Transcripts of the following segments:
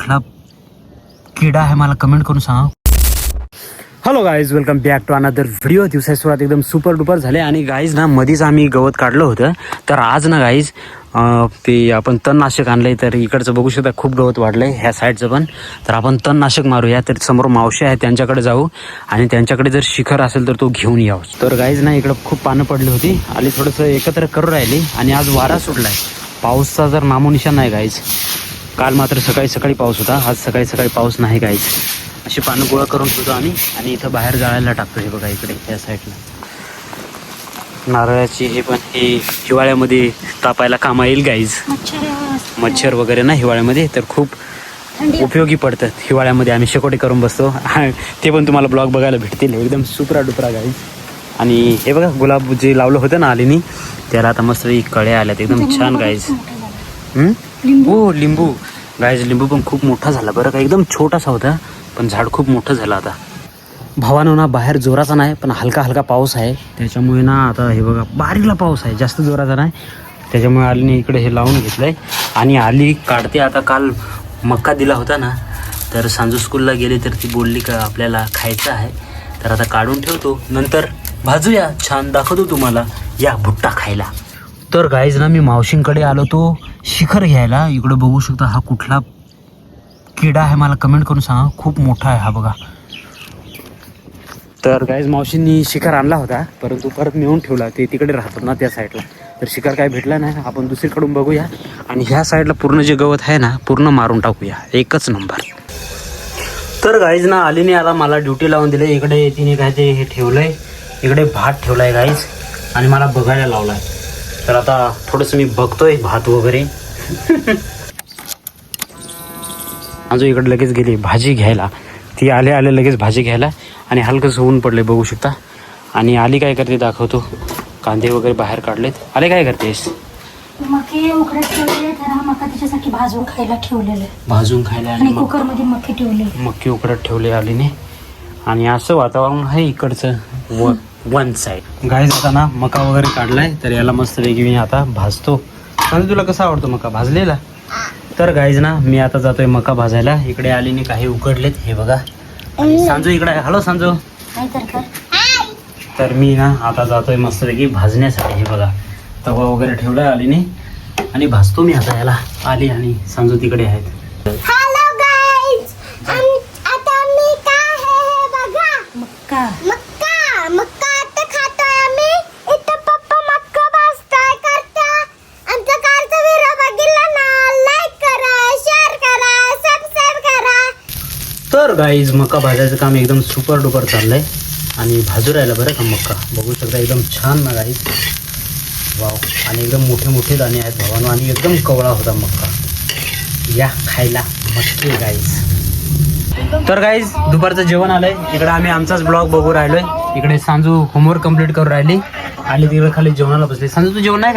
कुठला किडा आहे मला कमेंट करून सांगा. Hello guys, welcome back to another video. दिवसाची सुरुवात एकदम सुपर डुपर झाले आणि गाईज ना मध्येच आम्ही गवत काढलं होतं. तर आज ना गाईज ते आपण तणनाशक आणलंय. तर इकडचं बघू शकता खूप गवत वाढलंय ह्या साईडचं पण. तर आपण तणनाशक मारूया. तर समोर मावशी आहे त्यांच्याकडे जाऊ आणि त्यांच्याकडे जर शिखर असेल तर तो घेऊन यावं. तर गाईज ना इकडं खूप पानं पडली होती आणि थोडंसं एकत्र करून राहिली आणि आज वारा सुटलाय. पाऊसचा जर नामोनिशाण नाही गाईज. काल मात्र सकाळी सकाळी पाऊस होता, आज सकाळी सकाळी पाऊस नाही गाईज. अशी पानं गोळा करून ठेवतो आम्ही आणि इथं बाहेर जाळायला टाकतो. हे बघा इकडे या साईडला नारळाची हे पण हे हिवाळ्यामध्ये तापायला कामा येईल गाईज. मच्छर वगैरे ना हिवाळ्यामध्ये तर खूप उपयोगी पडतात. हिवाळ्यामध्ये आम्ही शेकोटी करून बसतो. ते पण तुम्हाला ब्लॉग बघायला भेटतील एकदम सुपरा डुपरा गाईज. आणि हे बघा गुलाब जे लावलं होतं ना आलीनी त्याला आता मस्त कळ्या आल्यात एकदम छान गाईज. हो लिंबू गाईज, लिंबू पण खूप मोठा झाला बरं का. एकदम छोटासा होता पण झाड खूप मोठं झालं आता. भावानो ना बाहेर जोराचा नाही पण हलका हलका पाऊस आहे. त्याच्यामुळे ना आता हे बघा बारीकला पाऊस आहे, जास्त जोराचा नाही. त्याच्यामुळे आलीने इकडे हे लावून घेतलंय आणि आली काढते. आता काल मक्का दिला होता ना तर सांजू स्कूलला गेले तर ती बोलली का आपल्याला खायचं आहे. तर आता काढून ठेवतो, नंतर भाजूया, छान दाखवतो तुम्हाला या भुट्टा खायला. तर गाईज ना मी मावशींकडे आलो तो शिखर घ्यायला. इकडं बघू शकता हा कुठला किडा आहे मला कमेंट करून सांगा. खूप मोठा आहे हा बघा. तर गाईज मावशींनी शिखर आणला होता परंतु परत नेऊन ठेवला. ते तिकडे राहतात ना त्या साईडला. तर शिखर काय भेटला नाही. आपण दुसरीकडून बघूया आणि ह्या साईडला पूर्ण जे गवत आहे ना पूर्ण मारून टाकूया. एकच नंबर. तर गाईज ना आलीने आला मला ड्युटी लावून दिले. इकडे तिने काय ते हे ठेवलंय, इकडे भात ठेवलाय गाईज आणि मला बघायला लावलाय. तर आता थोडंसं मी बघतोय भात वगैरे. आजो इकडे लगेच गेली भाजी घ्यायला. ती आले लगेच भाजी घ्यायला आणि हलकंसं ऊन पडले बघू शकता. आणि आली काय करते दाखवतो. कांदे वगैरे बाहेर काढलेत. आले काय करतेस? मके उकडत ठेवले. तर हा मका त्याच्यासाठी भाजून खायला ठेवलेले. भाजून खायला आणि कुकरमध्ये मके ठेवले. मक्की उकडत ठेवले आलीने. आणि असं वातावरण आहे इकडचं वन साईड. गाईज आता ना मका वगैरे काढलाय तर याला मस्त वेगळी मी आता भाजतो. सांगू तुला कसा आवडतो मका भाजलेला? तर गाईज ना मी आता जातोय मका भाजायला. इकडे आलीने काही उकडलेत हे बघा. आणि सांजू इकडे आहे. हॅलो सांजू. तर मी ना आता जातोय मस्तपैकी भाजण्यासाठी. हे बघा तवा वगैरे ठेवलाय आलीने आणि भाजतो मी आता याला. आली आणि सांजू तिकडे आहेत. हॅलो गाईज, आता मी काय हे बघा मक्का मक्का मक्का आता खातोय आम्ही. इथं पप्पा मक्का भाजताय करता. आमचा कालचा व्हिडिओ बघितला ना, लाईक करा, शेअर करा, सबस्क्राईब करा. तर गाईज मका भाजायचं काम एकदम सुपर डुपर चाललंय आणि भाजू राहिला बरं का मक्का. बघू शकता एकदम छान ना गाईज. वाव. आणि एकदम मोठे मोठे दाणे आहेत भावानो आणि एकदम कवळा होता मक्का. या खायला मस्त गाईज. तर गाईज दुपारचं जेवण आलंय. इकडे आम्ही आमचाच ब्लॉग बघू राहिलोय. इकडे सांजू होमवर्क कंप्लीट करून राहिली आणि तिकडे खाली जेवणाला बसले. सांजू तू जेवण नाही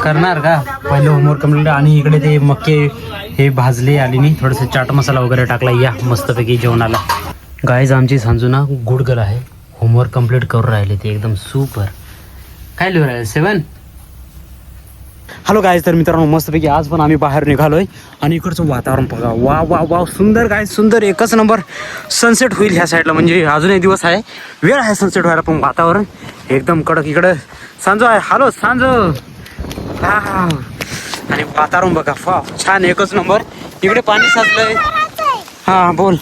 करणार का? पहिलं होमवर्क कंप्लीट. आणि इकडे ते मक्के हे भाजले आलीनी. थोडंसं चाट मसाला वगैरे टाकला. या मस्तपैकी जेवणाला. गाईज आमची सांजू ना गुडगल आहे. होमवर्क कंप्लीट करून राहिले ते एकदम सुपर. काय लिहून राहिले? 7. हॅलो गाईज, तर मित्रांनो मस्तपैकी आज पण आम्ही बाहेर निघालोय आणि इकडचं वातावरण बघा. वा वा वा सुंदर गाईज, सुंदर. एकच नंबर सनसेट होईल ह्या साईडला. म्हणजे अजून एक दिवस आहे, वेळ आहे सनसेट व्हायला. पण वातावरण एकदम कडक. इकडं सांजू आहे. हॅलो सांजू. हा हा. आणि वातावरण बघा वा छान एकच नंबर. इकडे पाणी साचलंय. हा बोल.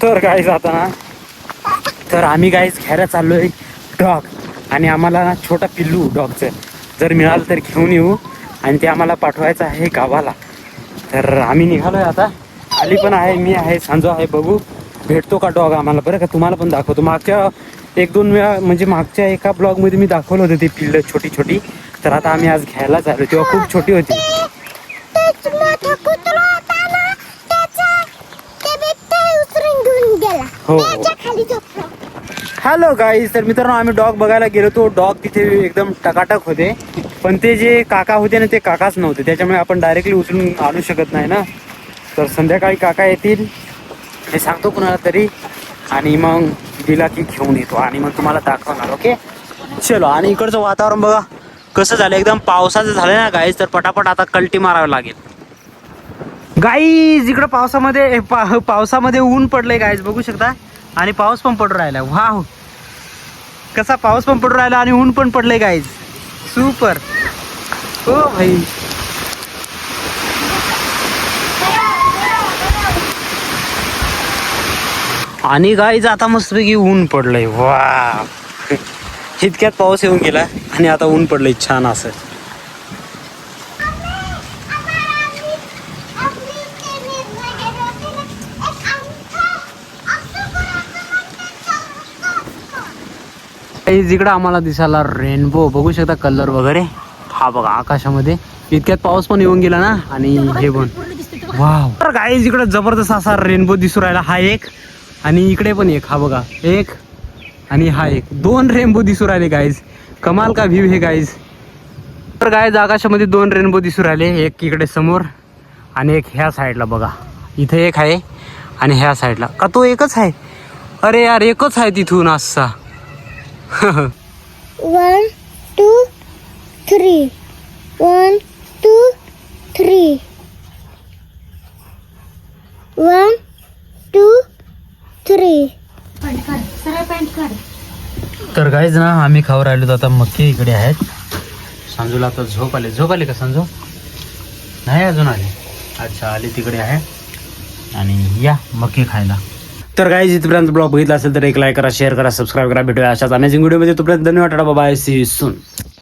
तर गाईज आता ना तर आम्ही गाईज घ्यायला चाललोय डॉग. आणि आम्हाला ना छोटा पिल्लू डॉगचं जर मिळालं तर घेऊन येऊ आणि ते आम्हाला पाठवायचं आहे गावाला. तर आम्ही निघालोय आता. आली पण आहे, मी आहे, सांजू आहे. बघू भेटतो का डॉग आम्हाला बरं का. तुम्हाला पण दाखवतो. मागच्या 1-2 वेळा म्हणजे मागच्या एका ब्लॉगमध्ये मी दाखवलं होतं ते पिल्लं छोटी छोटी. तर आता आम्ही आज घ्यायला चाललो. तेव्हा खूप छोटी होती. हो. हॅलो गाईज, तर मित्रांनो आम्ही डॉग बघायला गेलो. तो डॉग तिथे एकदम टकाटक होते पण ते जे काका होते ना ते काकाच नव्हते. त्याच्यामुळे आपण डायरेक्टली उचलून आणू शकत नाही ना. तर संध्याकाळी काका येतील, मी सांगतो कुणाला तरी, आणि मग दिला की घेऊन येतो आणि मग तुम्हाला दाखवणार. ओके चलो. आणि इकडचं वातावरण बघा कसं झालं, एकदम पावसाचं झालं ना गाईज, तर पटापट आता कल्टी मारावी लागेल गाईज. इकडं पावसामध्ये ऊन पडलंय गाईज, बघू शकता, आणि पाऊस पण पडून राहिला. वाव, कसा पाऊस पण पडून राहिला आणि ऊन पण पडलंय गाईज, सुपर. हो भाई, आणि गाईज आता मस्तपैकी ऊन पडलंय. वा, इतक्यात पाऊस येऊन गेला आणि आता ऊन पडलंय छान असं. जिकडं आम्हाला दिसायला रेनबो, बघू शकता कलर वगैरे, हा बघा आकाशामध्ये. इतक्यात पाऊस पण येऊन गेला ना, आणि हे पण वाव. तर गाईज इकडे जबरदस्त असा रेनबो दिसू राहिला, हा एक, आणि इकडे पण एक, हा बघा एक, आणि हा एक, 2 रेनबो दिसू राहिले गाईज. कमाल का व्ह्यू हे गाईज. तर गाईज आकाशामध्ये 2 रेनबो दिसू राहिले, एक इकडे समोर आणि एक ह्या साईडला बघा. इथे एक आहे आणि ह्या साईडला, का तो एकच आहे? अरे यार एकच आहे तिथून असा. 1 2 3 1 2 3 1 2 3. पॅन्ट काढ, सरळ पॅन्ट काढ. तर गाईज ना आम्ही खाऊ राहिलो, आता मक्के इकडे आहेत. संजूला आता झोप आले का संजू? नाही अजून आले. अच्छा, आले तिकडे आहे, आणि या मक्के खायला. तर गाईज इथपर्यंत ब्लॉग बघितला असेल तर एक लाईक करा, शेअर करा, सबस्क्राईब करा. भेटूया अशाच अमेझिंग व्हिडिओमध्ये. तोपर्यंत धन्यवाद, बाय, सी यू सून.